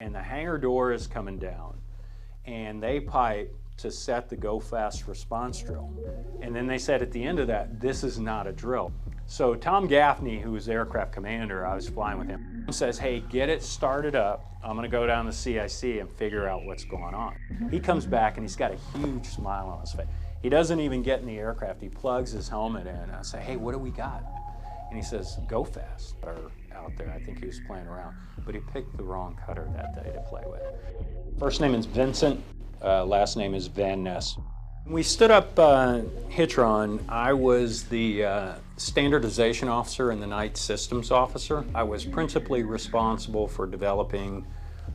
and the hangar door is coming down, and they pipe to set the go fast response drill. And then they said at the end of that, this is not a drill. So Tom Gaffney, who was the aircraft commander, I was flying with him, says, hey, get it started up. I'm gonna go down the CIC and figure out what's going on. He comes back and he's got a huge smile on his face. He doesn't even get in the aircraft. He plugs his helmet in. I say, hey, what do we got? And he says, go fast. Out there, I think he was playing around, but he picked the wrong cutter that day to play with. First name is Vincent, last name is Van Ness. When we stood up HITRON, I was the standardization officer and the night systems officer. I was principally responsible for developing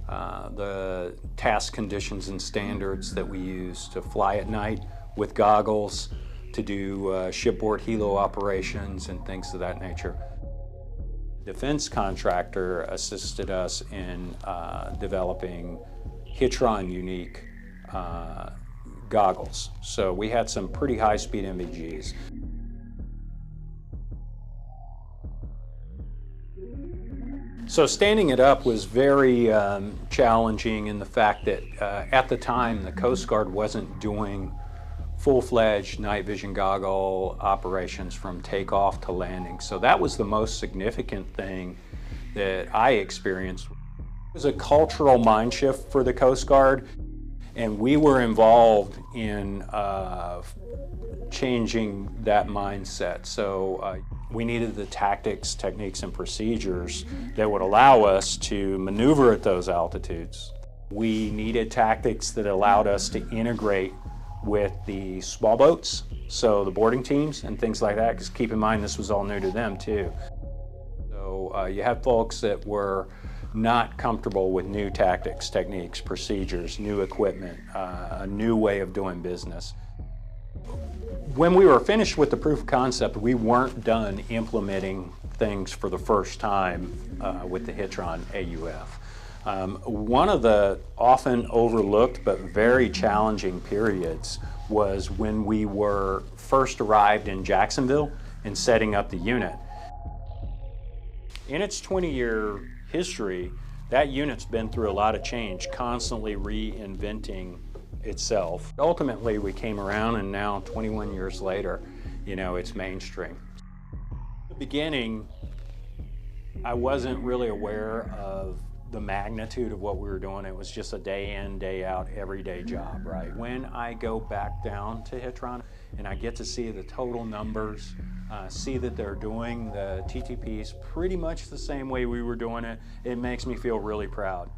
the task conditions and standards that we use to fly at night with goggles, to do shipboard helo operations and things of that nature. Defense contractor assisted us in developing HITRON unique goggles. So we had some pretty high-speed MVGs. So standing it up was very challenging in the fact that at the time the Coast Guard wasn't doing full-fledged night vision goggle operations from takeoff to landing. So that was the most significant thing that I experienced. It was a cultural mind shift for the Coast Guard, and we were involved in changing that mindset. So we needed the tactics, techniques, and procedures that would allow us to maneuver at those altitudes. We needed tactics that allowed us to integrate with the small boats, so the boarding teams and things like that, because keep in mind this was all new to them too. So you have folks that were not comfortable with new tactics, techniques, procedures, new equipment, a new way of doing business. When we were finished with the proof of concept, we weren't done implementing things for the first time with the HITRON AUF. One of the often overlooked but very challenging periods was when we were first arrived in Jacksonville and setting up the unit. In its 20-year history, that unit's been through a lot of change, constantly reinventing itself. Ultimately, we came around, and now 21 years later, you know, it's mainstream. At the beginning, I wasn't really aware of the magnitude of what we were doing. It was just a day in, day out, everyday job, right? When I go back down to HITRON and I get to see the total numbers, see that they're doing the TTPs pretty much the same way we were doing it, it makes me feel really proud.